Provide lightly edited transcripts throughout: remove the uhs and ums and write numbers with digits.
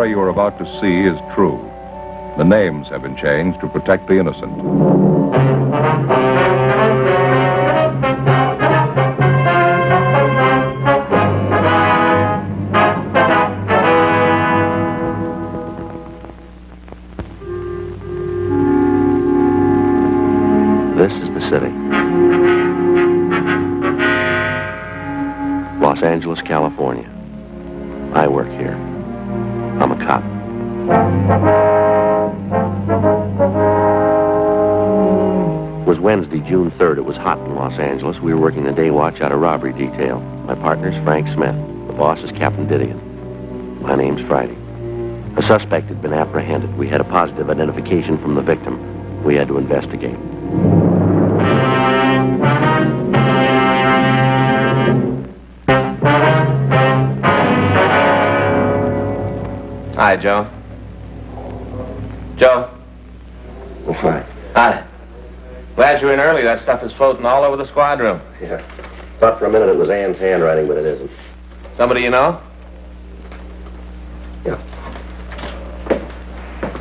story you are about to see is true. The names have been changed to protect the innocent. This is the city. Los Angeles, California. I work here. I'm a cop. It was Wednesday, June 3rd. It was hot in Los Angeles. We were working the day watch out of robbery detail. My partner's Frank Smith. The boss is Captain Didion. My name's Friday. A suspect had been apprehended. We had a positive identification from the victim. We had to investigate. Hi, Joe. Joe. Hi. Hi. Glad you're in early. That stuff is floating all over the squad room. Yeah. Thought for a minute it was Ann's handwriting, but it isn't. Somebody you know? Yeah.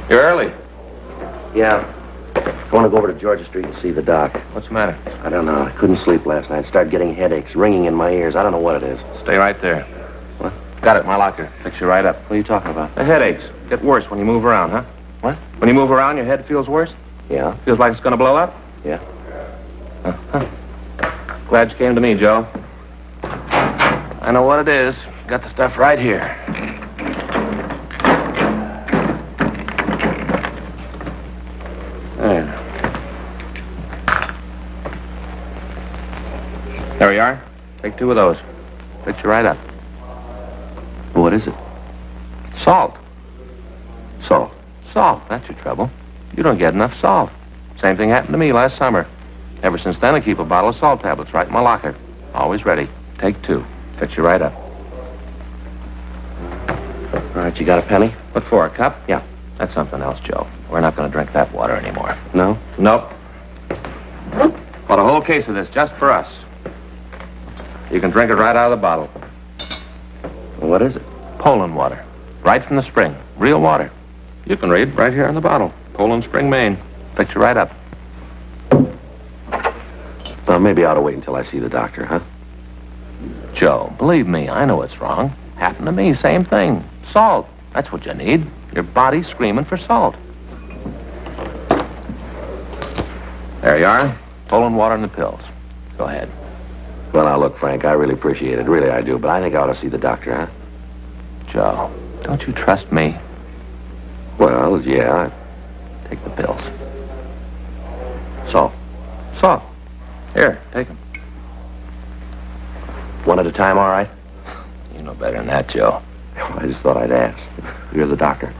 You're early. Yeah. I want to go over to Georgia Street and see the doc. What's the matter? I don't know. I couldn't sleep last night. Started getting headaches, ringing in my ears. I don't know what it is. Stay right there. What? Got it in my locker. Fix you right up. What are you talking about? The headaches get worse when you move around, huh? What? When you move around, your head feels worse? Yeah. Feels like it's going to blow up? Yeah. Glad you came to me, Joe. I know what it is. Got the stuff right here. There we are. Take 2 of those. Fix you right up. What is it? Salt. Salt. Salt. That's your trouble. You don't get enough salt. Same thing happened to me last summer. Ever since then, I keep a bottle of salt tablets right in my locker. Always ready. Take 2. Fix you right up. All right, you got a penny? What for, a cup? Yeah. That's something else, Joe. We're not going to drink that water anymore. No? Nope. Bought a whole case of this just for us. You can drink it right out of the bottle. Well, what is it? Poland water. Right from the spring. Real water. You can read right here on the bottle. Poland Spring, Maine. Fix you right up. Well, maybe I ought to wait until I see the doctor, huh? Joe, believe me, I know it's wrong. Happened to me, same thing. Salt. That's what you need. Your body's screaming for salt. There you are. Poland water and the pills. Go ahead. Well, now, look, Frank, I really appreciate it. Really, I do. But I think I ought to see the doctor, huh? Joe, don't you trust me? Well, yeah. Take the pills. Salt. Salt. Here, take them. One at a time, all right? You know better than that, Joe. I just thought I'd ask. You're the doctor.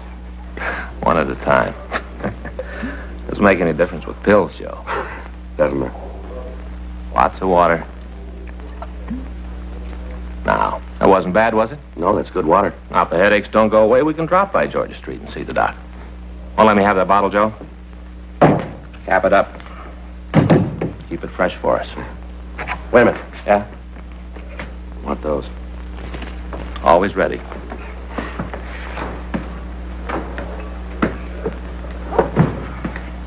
One at a time. Doesn't make any difference with pills, Joe. Doesn't it? Lots of water. Now, that wasn't bad, was it? No, that's good water. Now, if the headaches don't go away, we can drop by Georgia Street and see the doc. Well, let me have that bottle, Joe. Cap it up. Keep it fresh for us. Wait a minute. Yeah? Want those? Always ready.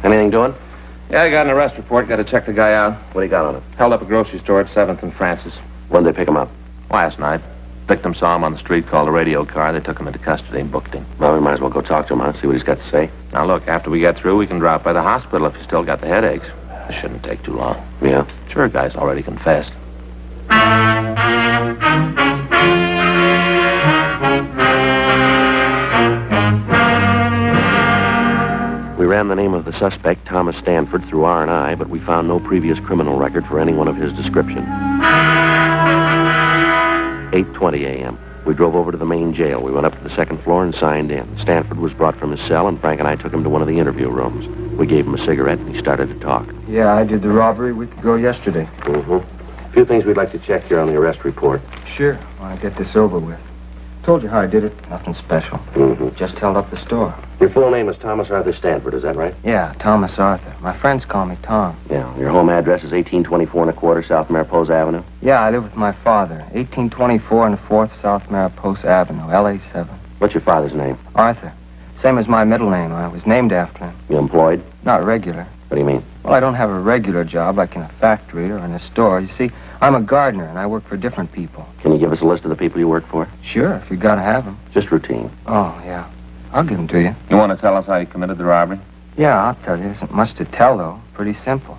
Anything doing? Yeah, I got an arrest report. Got to check the guy out. What do you got on it? Held up a grocery store at 7th and Francis. When'd they pick him up? Last night. Victim saw him on the street, called a radio car. They took him into custody and booked him. Well, we might as well go talk to him, huh? See what he's got to say. Now, look, after we get through, we can drop by the hospital if you still got the headaches. This shouldn't take too long. Yeah? Sure, guy's already confessed. We ran the name of the suspect, Thomas Stanford, through R&I, but we found no previous criminal record for anyone of his description. 8:20 a.m. We drove over to the main jail. We went up to the second floor and signed in. Stanford was brought from his cell, and Frank and I took him to one of the interview rooms. We gave him a cigarette, and he started to talk. Yeah, I did the robbery a week ago yesterday. Mm-hmm. A few things we'd like to check here on the arrest report. Sure, when I get this over with. Told you how I did it. Nothing special. Mm-hmm. Just held up the store. Your full name is Thomas Arthur Stanford, is that right? Yeah, Thomas Arthur. My friends call me Tom. Yeah. Your home address is 1824 1/4 South Mariposa Avenue? Yeah, I live with my father. 1824 and 4th South Mariposa Avenue, LA 7. What's your father's name? Arthur. Same as my middle name. I was named after him. You employed? Not regular. What do you mean? Well, I don't have a regular job like in a factory or in a store. You see, I'm a gardener, and I work for different people. Can you give us a list of the people you work for? Sure, if you gotta have them. Just routine. Oh, yeah. I'll give them to you. You want to tell us how you committed the robbery? Yeah, I'll tell you. There isn't much to tell, though. Pretty simple.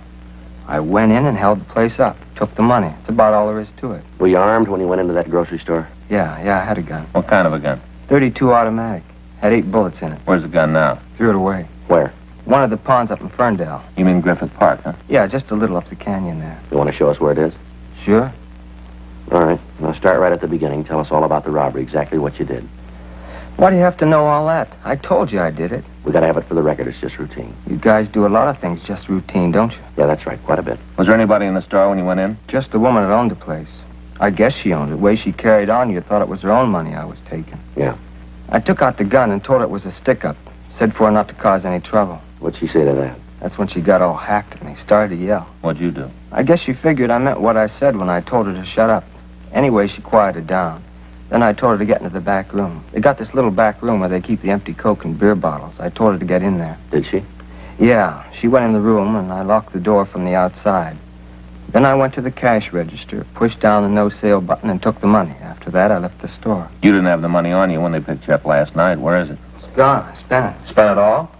I went in and held the place up. Took the money. That's about all there is to it. Were you armed when you went into that grocery store? Yeah, I had a gun. What kind of a gun? .32 automatic. Had 8 bullets in it. Where's the gun now? Threw it away. Where? One of the ponds up in Ferndale. You mean Griffith Park, huh? Yeah, just a little up the canyon there. You want to show us where it is? Sure. All right. Now start right at the beginning. Tell us all about the robbery, exactly what you did. Why do you have to know all that? I told you I did it. We got to have it for the record. It's just routine. You guys do a lot of things just routine, don't you? Yeah, that's right. Quite a bit. Was there anybody in the store when you went in? Just the woman that owned the place. I guess she owned it. The way she carried on, you thought it was her own money I was taking. Yeah. I took out the gun and told her it was a stick-up. Said for her not to cause any trouble. What'd she say to that? That's when she got all hacked at me. Started to yell. What'd you do? I guess she figured I meant what I said when I told her to shut up. Anyway, she quieted down. Then I told her to get into the back room. They got this little back room where they keep the empty Coke and beer bottles. I told her to get in there. Did she? Yeah, she went in the room, and I locked the door from the outside. Then I went to the cash register, pushed down the no-sale button, and took the money. After that, I left the store. You didn't have the money on you when they picked you up last night. Where is it? It's gone. I spent it. Spent it all?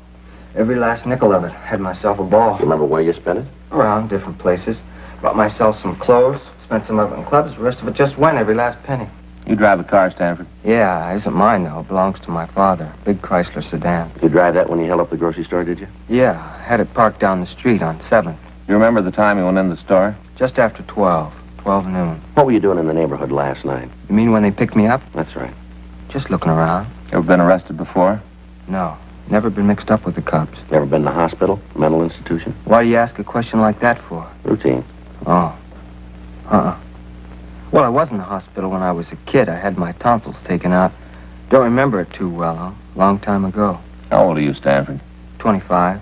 Every last nickel of it. Had myself a ball. You remember where you spent it? Around different places. Bought myself some clothes, spent some of it in clubs. The rest of it just went, every last penny. You drive a car, Stanford? Yeah, it isn't mine, though. It belongs to my father. Big Chrysler sedan. You drive that when you held up the grocery store, did you? Yeah, I had it parked down the street on 7th. You remember the time you went in the store? Just after 12 noon. What were you doing in the neighborhood last night? You mean when they picked me up? That's right. Just looking around. You ever been arrested before? No, never been mixed up with the cops. You ever been to the hospital, mental institution? Why do you ask a question like that for? Routine. Oh. Well, I was in the hospital when I was a kid. I had my tonsils taken out. Don't remember it too well, huh? Long time ago. How old are you, Stanford? 25.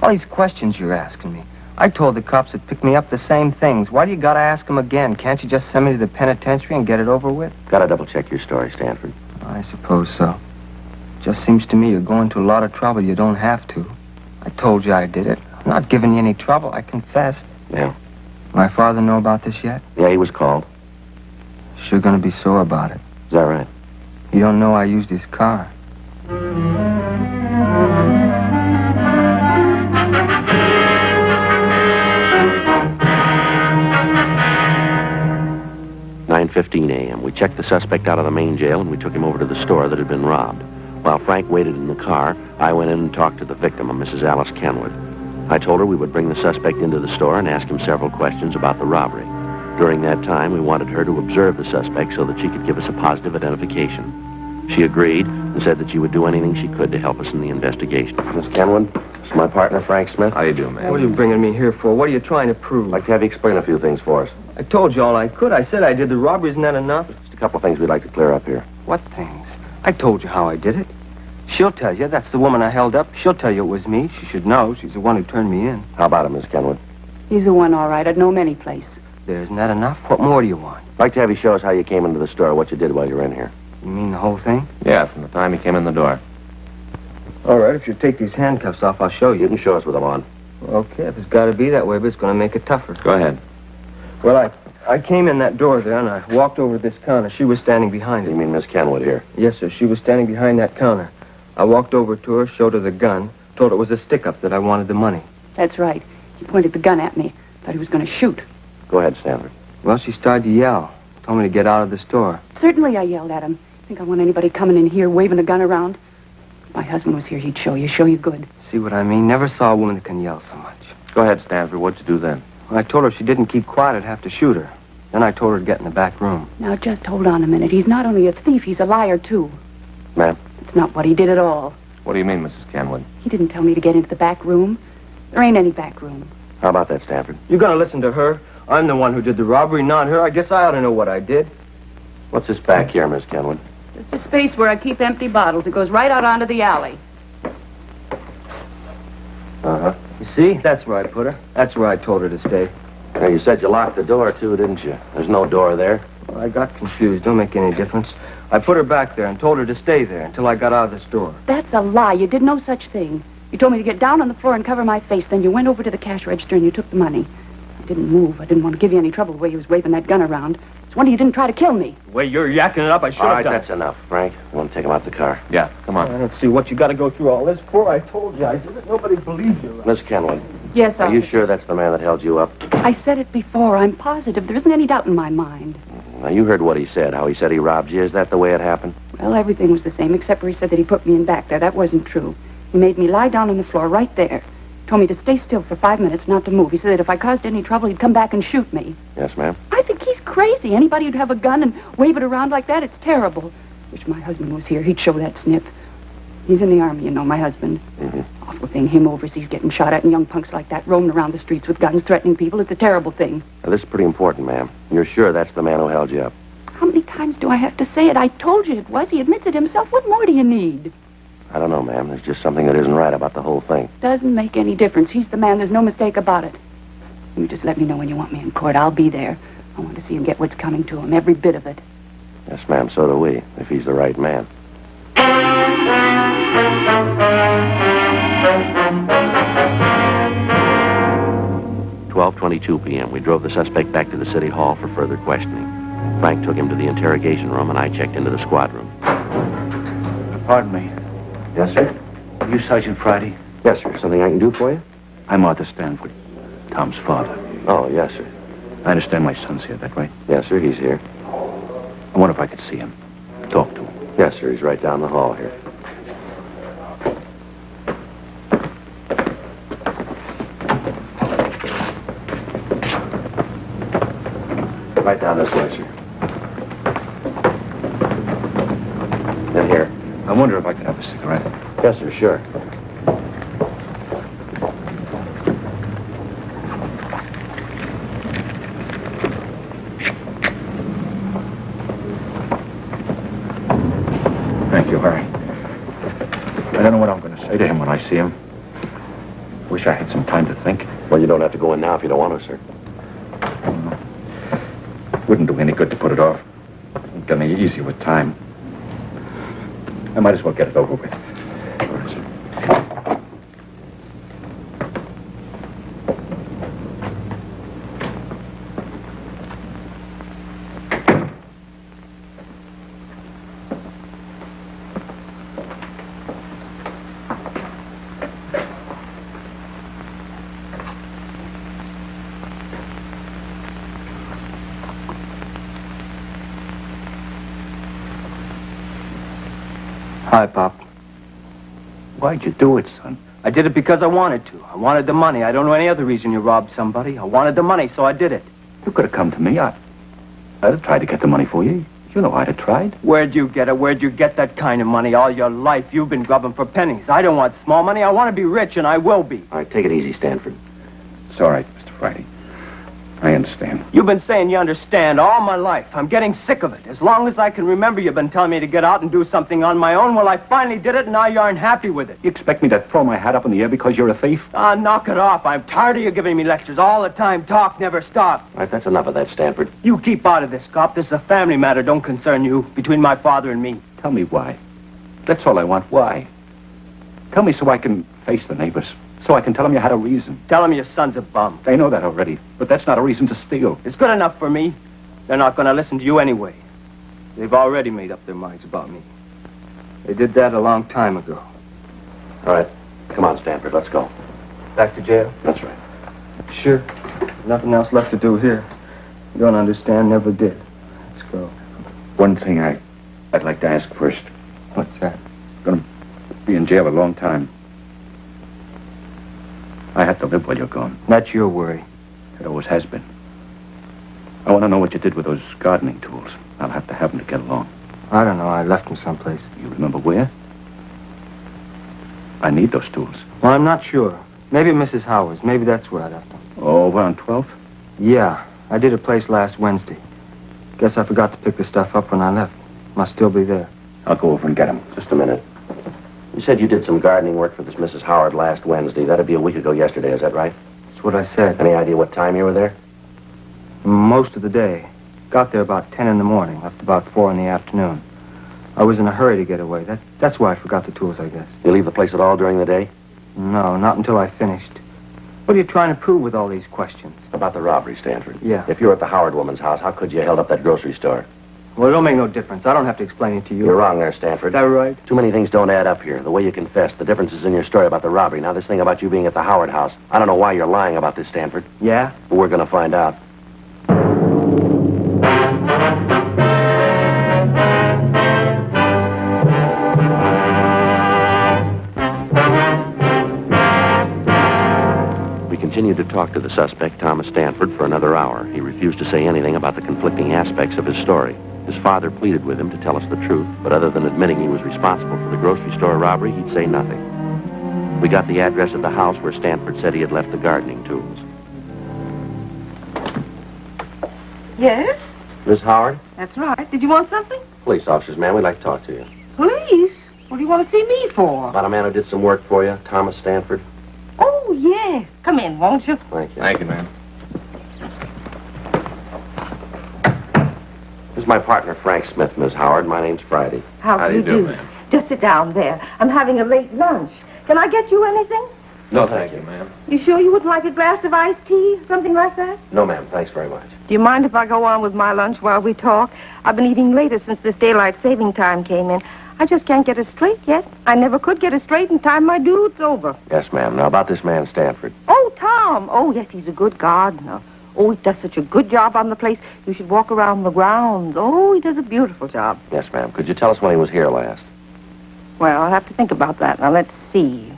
All these questions you're asking me. I told the cops that picked me up the same things. Why do you gotta ask them again? Can't you just send me to the penitentiary and get it over with? Gotta double-check your story, Stanford. I suppose so. Just seems to me you're going to a lot of trouble you don't have to. I told you I did it. I'm not giving you any trouble. I confessed. Yeah. My father know about this yet? Yeah, he was called. Sure gonna be sore about it. Is that right? You don't know I used his car. "9:15 a.m. We checked the suspect out of the main jail, and we took him over to the store that had been robbed. While Frank waited in the car, I went in and talked to the victim, a Mrs. Alice Kenwood. I told her we would bring the suspect into the store and ask him several questions about the robbery. During that time, we wanted her to observe the suspect so that she could give us a positive identification. She agreed and said that she would do anything she could to help us in the investigation. Miss Kenwood, this is my partner, Frank Smith. How you do, man? What are you bringing me here for? What are you trying to prove? I'd like to have you explain a few things for us. I told you all I could. I said I did the robbery. Isn't that enough? Just a couple of things we'd like to clear up here. What things? I told you how I did it. She'll tell you. That's the woman I held up. She'll tell you it was me. She should know. She's the one who turned me in. How about it, Miss Kenwood? He's the one, all right. I'd know him any place. There, isn't that enough? What more do you want? I'd like to have you show us how you came into the store, what you did while you were in here. You mean the whole thing? Yeah, from the time he came in the door. All right, if you take these handcuffs off, I'll show You you. can show us with them on. Okay, if it's got to be that way, but it's going to make it tougher. Go ahead. Well, I came in that door there, and I walked over to this counter. She was standing behind You it. mean Miss Kenwood here? Yes, sir. She was standing behind that counter. I walked over to her, showed her the gun, told her it was a stick-up, that I wanted the money. That's right. He pointed the gun at me. Thought he was going to shoot. Go ahead, Stanford. Well, she started to yell. Told me to get out of the store. Certainly, I yelled at him. Think I want anybody coming in here waving a gun around? If my husband was here, he'd show you good. See what I mean? Never saw a woman that can yell so much. Go ahead, Stanford. What'd you do then? When I told her if she didn't keep quiet, I'd have to shoot her. Then I told her to get in the back room. Now, just hold on a minute. He's not only a thief, he's a liar, too. Ma'am? It's not what he did at all. What do you mean, Mrs. Kenwood? He didn't tell me to get into the back room. There ain't any back room. How about that, Stanford? You gonna listen to her? I'm the one who did the robbery, not her. I guess I ought to know what I did. What's this back here, Miss Kenwood? Just a space where I keep empty bottles. It goes right out onto the alley. Uh-huh. You see? That's where I put her. That's where I told her to stay. Now, you said you locked the door, too, didn't you? There's no door there. Well, I got confused. Don't make any difference. I put her back there and told her to stay there until I got out of the store. That's a lie. You did no such thing. You told me to get down on the floor and cover my face. Then you went over to the cash register and you took the money. I didn't move. I didn't want to give you any trouble the way you was waving that gun around. It's a wonder you didn't try to kill me. The way you're yakking it up, I should All have right, done. that's enough, Frank. You want to take him out the car? Yeah, come on. I don't see what you got to go through all this for. I told you I did it. Nobody believes you. Miss Kenwood, Yes, are you sure that's the man that held you up? I said it before. I'm positive. There isn't any doubt in my mind. Now, you heard what he said, how he said he robbed you. Is that the way it happened? Well, everything was the same, except where he said that he put me in back there. That wasn't true. He made me lie down on the floor right there. Told me to stay still for 5 minutes, not to move. He said that if I caused any trouble, he'd come back and shoot me. Yes, ma'am. I think he's crazy. Anybody who'd have a gun and wave it around like that, it's terrible. Wish my husband was here. He'd show that snip. He's in the army, you know, my husband. Mm-hmm. Awful thing, him overseas getting shot at and young punks like that roaming around the streets with guns, threatening people. It's a terrible thing. Now, this is pretty important, ma'am. You're sure that's the man who held you up? How many times do I have to say it? I told you it was. He admits it himself. What more do you need? I don't know, ma'am. There's just something that isn't right about the whole thing. Doesn't make any difference. He's the man. There's no mistake about it. You just let me know when you want me in court. I'll be there. I want to see him get what's coming to him, every bit of it. Yes, ma'am, so do we, if he's the right man. 12:22 p.m. We drove the suspect back to the city hall for further questioning. Frank took him to the interrogation room, and I checked into the squad room. Pardon me. Yes, sir? Are you Sergeant Friday? Yes, sir. Something I can do for you? I'm Arthur Stanford, Tom's father. Oh, yes, sir. I understand my son's here, that right? Yes, sir, he's here. I wonder if I could see him. Talk to him. Yes, sir, he's right down the hall here. Right down this way, sir. In here. I wonder if I could have a cigarette. Yes, sir, sure. Thank you, Harry. I don't know what I'm going to say to him when I see him. Wish I had some time to think. Well, you don't have to go in now if you don't want to, sir. Wouldn't do any good to put it off. Won't get any easier with time. I might as well get it over with. All right, sir. Hi, Pop. Why'd you do it, son? I did it because I wanted to. I wanted the money. I don't know any other reason you robbed somebody. I wanted the money, so I did it. You could have come to me. I'd have tried to get the money for you. You know I'd have tried. Where'd you get it? Where'd you get that kind of money? All your life, you've been grubbing for pennies. I don't want small money. I want to be rich, and I will be. All right, take it easy, Stanford. It's all right, Mr. Friday. I understand. You've been saying you understand all my life. I'm getting sick of it. As long as I can remember, you've been telling me to get out and do something on my own. Well, I finally did it, and now you aren't happy with it. You expect me to throw my hat up in the air because you're a thief? Ah, knock it off. I'm tired of you giving me lectures all the time. Talk never stop. All right, that's enough of that, Stanford. You keep out of this, cop. This is a family matter. Don't concern you. Between my father and me. Tell me why. That's all I want. Why? Tell me so I can face the neighbors. So I can tell them you had a reason. Tell him your son's a bum. They know that already, but that's not a reason to steal. It's good enough for me. They're not going to listen to you anyway. They've already made up their minds about me. They did that a long time ago. All right, come on, Stanford, let's go. Back to jail? That's right. Sure. Nothing else left to do here. You don't understand, never did. Let's go. One thing I'd like to ask first. What's that? Gonna be in jail a long time. I have to live while you're gone. That's your worry. It always has been. I want to know what you did with those gardening tools. I'll have to have them to get along. I don't know. I left them someplace. You remember where? I need those tools. Well, I'm not sure. Maybe Mrs. Howard's. Maybe that's where I left them. Oh, over on 12th? Yeah. I did a place last Wednesday. Guess I forgot to pick the stuff up when I left. Must still be there. I'll go over and get them. Just a minute. You said you did some gardening work for this Mrs. Howard last Wednesday. That'd be a week ago yesterday, is that right? That's what I said. Any idea what time you were there? Most of the day. Got there about 10 in the morning, left about 4 in the afternoon. I was in a hurry to get away. That's why I forgot the tools, I guess. You leave the place at all during the day? No, not until I finished. What are you trying to prove with all these questions? About the robbery, Stanford. Yeah. If you were at the Howard woman's house, how could you have held up that grocery store? Well, it don't make no difference. I don't have to explain it to you. You're wrong there, Stanford. Is that right? Too many things don't add up here. The way you confessed, the differences in your story about the robbery. Now, this thing about you being at the Howard house. I don't know why you're lying about this, Stanford. Yeah? But we're going to find out. We continued to talk to the suspect, Thomas Stanford, for another hour. He refused to say anything about the conflicting aspects of his story. His father pleaded with him to tell us the truth, but other than admitting he was responsible for the grocery store robbery, he'd say nothing. We got the address of the house where Stanford said he had left the gardening tools. Yes, Miss Howard? that's right. Did you want something? Police officers, ma'am. We'd like to talk to you. Police? What do you want to see me for? About a man who did some work for you, Thomas Stanford. Oh, yes. Come in, won't you? Thank you. Thank you, ma'am. This is my partner, Frank Smith, Miss Howard. My name's Friday. How do you do, ma'am? Just sit down there. I'm having a late lunch. Can I get you anything? No, thank you, ma'am. You sure you would like a glass of iced tea? Something like that? No, ma'am. Thanks very much. Do you mind if I go on with my lunch while we talk? I've been eating later since this daylight saving time came in. I just can't get it straight yet. I never could get it straight in time my dude's over. Yes, ma'am. Now, about this man, Stanford. Oh, Tom. Oh, yes, he's a good gardener. Oh, he does such a good job on the place. You should walk around the grounds. Oh, he does a beautiful job. Yes, ma'am. Could you tell us when he was here last? Well, I'll have to think about that. Now, let's see.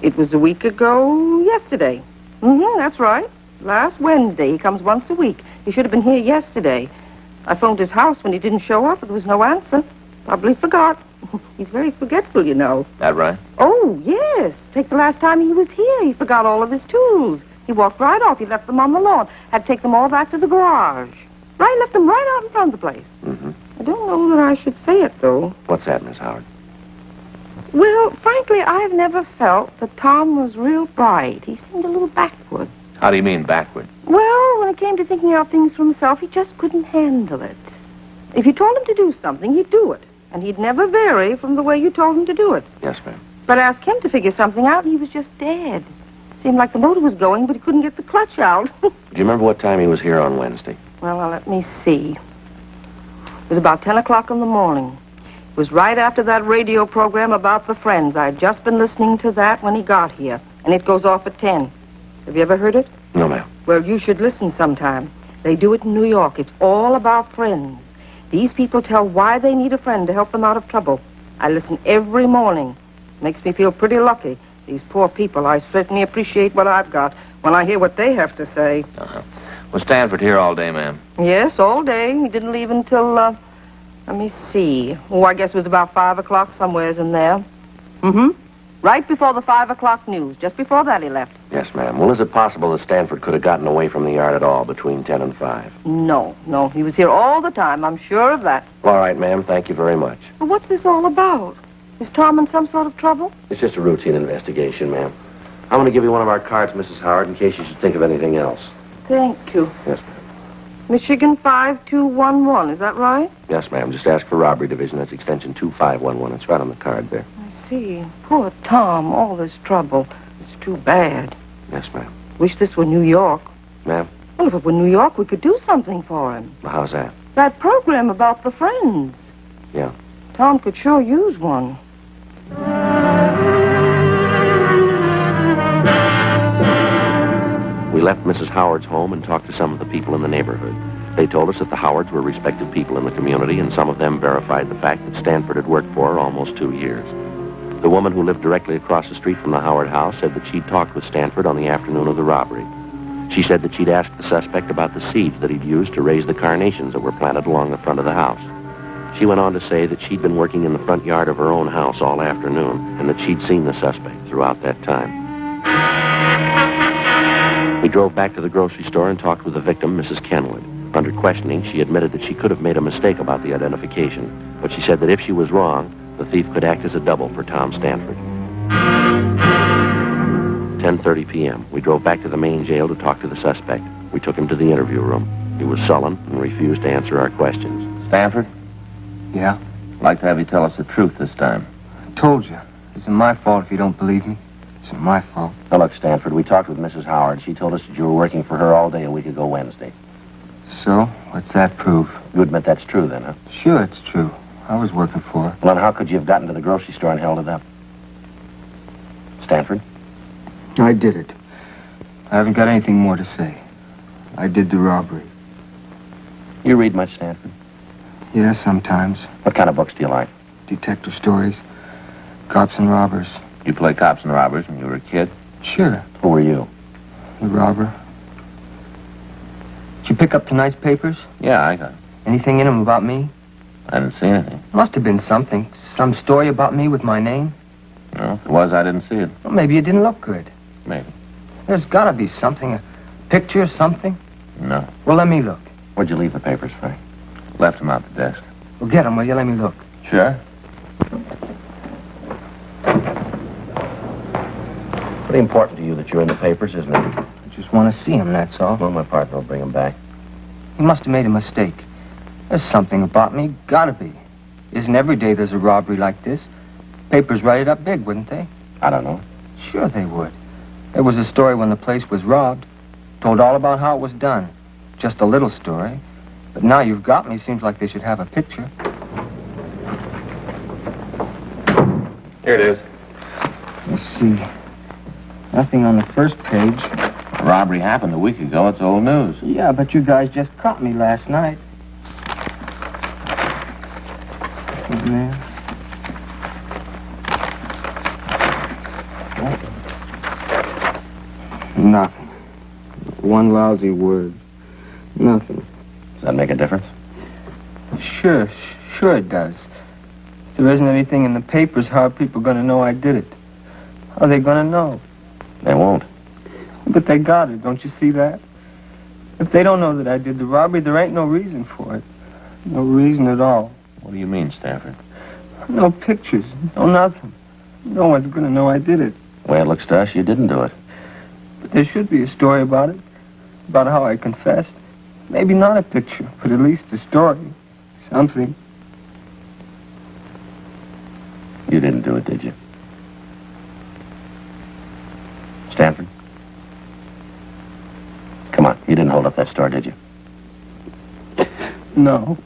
It was a week ago yesterday. That's right. Last Wednesday. He comes once a week. He should have been here yesterday. I phoned his house when he didn't show up, but there was no answer. Probably forgot. He's very forgetful, you know. That right? Oh, yes. Take the last time he was here. He forgot all of his tools. He walked right off. He left them on the lawn. Had to take them all back to the garage. Right, left them right out in front of the place. Mm-hmm. I don't know that I should say it, though. What's that, Miss Howard? Well, frankly, I've never felt that Tom was real bright. He seemed a little backward. How do you mean backward? Well, when it came to thinking out things for himself, he just couldn't handle it. If you told him to do something, he'd do it. And he'd never vary from the way you told him to do it. Yes, ma'am. But ask him to figure something out, and he was just dead. Seemed like the motor was going, but he couldn't get the clutch out. Do you remember what time he was here on Wednesday? Well, now, let me see. It was about 10 o'clock in the morning. It was right after that radio program about the Friends. I'd just been listening to that when he got here, and it goes off at 10. Have you ever heard it? No, ma'am. Well, you should listen sometime. They do it in New York. It's all about friends. These people tell why they need a friend to help them out of trouble. I listen every morning. Makes me feel pretty lucky. These poor people, I certainly appreciate what I've got when I hear what they have to say. Uh-huh. Was Stanford here all day, ma'am? Yes, all day. He didn't leave until, let me see. Oh, I guess it was about 5 o'clock, somewheres in there. Right before the 5 o'clock news. Just before that he left. Yes, ma'am. Well, is it possible that Stanford could have gotten away from the yard at all between 10 and 5? No. He was here all the time. I'm sure of that. All right, ma'am. Thank you very much. But what's this all about? Is Tom in some sort of trouble? It's just a routine investigation, ma'am. I'm going to give you one of our cards, Mrs. Howard, in case you should think of anything else. Thank you. Yes, ma'am. Michigan 5211, is that right? Yes, ma'am. Just ask for Robbery Division. That's extension 2511. It's right on the card there. I see. Poor Tom, all this trouble. It's too bad. Yes, ma'am. Wish this were New York. Ma'am? Well, if it were New York, we could do something for him. Well, how's that? That program about the Friends. Yeah. Tom could sure use one. We left Mrs. Howard's home and talked to some of the people in the neighborhood. They told us that the Howards were respected people in the community, and some of them verified the fact that Stanford had worked for her almost 2 years. The woman who lived directly across the street from the Howard house said that she'd talked with Stanford on the afternoon of the robbery. She said that she'd asked the suspect about the seeds that he'd used to raise the carnations that were planted along the front of the house. She went on to say that she'd been working in the front yard of her own house all afternoon, and that she'd seen the suspect throughout that time. We drove back to the grocery store and talked with the victim, Mrs. Kenwood. Under questioning, she admitted that she could have made a mistake about the identification, but she said that if she was wrong, the thief could act as a double for Tom Stanford. 10:30 p.m. We drove back to the main jail to talk to the suspect. We took him to the interview room. He was sullen and refused to answer our questions. Stanford, Yeah? I'd like to have you tell us the truth this time. I told you. It isn't my fault if you don't believe me. It isn't my fault. Now, look, Stanford, we talked with Mrs. Howard. She told us that you were working for her all day a week ago Wednesday. So? What's that prove? You admit that's true, then, huh? Sure, it's true. I was working for her. Well, then how could you have gotten to the grocery store and held it up? Stanford? I did it. I haven't got anything more to say. I did the robbery. You read much, Stanford? Yeah, sometimes. What kind of books do you like? Detective stories. Cops and robbers. You played cops and robbers when you were a kid? Sure. Who were you? The robber. Did you pick up tonight's papers? Yeah, I got it. Anything in them about me? I didn't see anything. Must have been something. Some story about me with my name. No, if there was, I didn't see it. Well, maybe it didn't look good. Maybe. There's got to be something. A picture or something. No. Well, let me look. Where'd you leave the papers, Frank? Left them out the desk. Well, get them, will you? Let me look. Sure. Pretty important to you that you're in the papers, isn't it? I just want to see them, that's all. Well, my partner will bring them back. He must have made a mistake. There's something about me. Gotta be. Isn't every day there's a robbery like this? Papers write it up big, wouldn't they? I don't know. Sure they would. There was a story when the place was robbed. Told all about how it was done. Just a little story. But now you've got me, seems like they should have a picture. Here it is. Let's see. Nothing on the first page. The robbery happened a week ago. It's old news. Yeah, but you guys just caught me last night. Man. Nothing. One lousy word. Nothing. Does that make a difference? Sure it does. If there isn't anything in the papers, how are people going to know I did it? How are they going to know? They won't. But they got it, don't you see that? If they don't know that I did the robbery, there ain't no reason for it. No reason at all. What do you mean, Stanford? No pictures, no nothing. No one's going to know I did it. The way it looks to us, you didn't do it. But there should be a story about it. About how I confessed. Maybe not a picture, but at least a story. Something. You didn't do it, did you? Stanford? Come on, you didn't hold up that store, did you? No.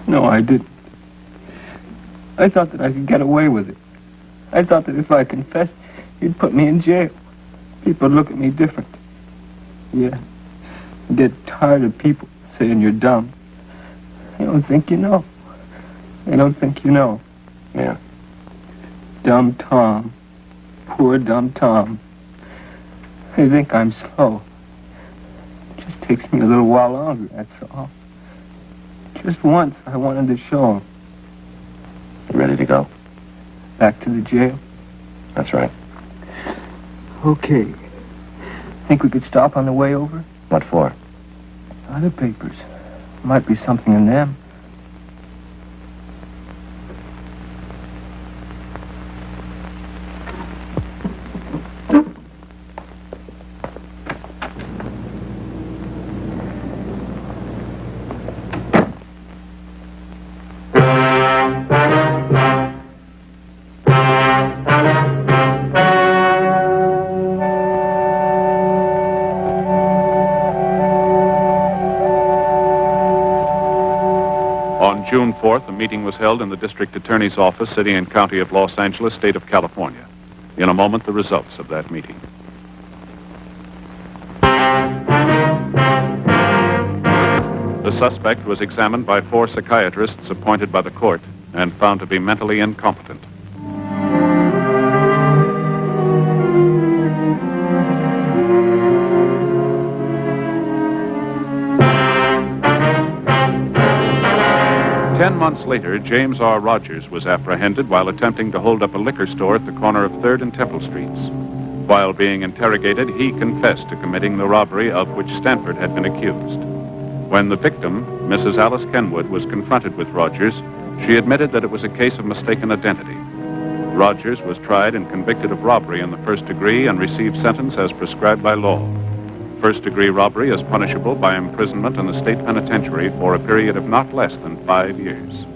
No, I didn't. I thought that I could get away with it. I thought that if I confessed, you'd put me in jail. People'd look at me different. Yeah. You get tired of people saying you're dumb. They don't think you know. They don't think you know. Yeah. Dumb Tom. Poor dumb Tom. They think I'm slow. It just takes me a little while longer, that's all. Just once, I wanted to show them. You ready to go? Back to the jail? That's right. Okay. Think we could stop on the way over? What for? Other papers. Might be something in them. June 4th, a meeting was held in the District Attorney's Office, City and County of Los Angeles, State of California. In a moment, the results of that meeting. The suspect was examined by 4 psychiatrists appointed by the court and found to be mentally incompetent. Months later, James R. Rogers was apprehended while attempting to hold up a liquor store at the corner of 3rd and Temple Streets. While being interrogated, he confessed to committing the robbery of which Stanford had been accused. When the victim, Mrs. Alice Kenwood, was confronted with Rogers, she admitted that it was a case of mistaken identity. Rogers was tried and convicted of robbery in the 1st degree and received sentence as prescribed by law. First-degree robbery is punishable by imprisonment in the state penitentiary for a period of not less than 5 years.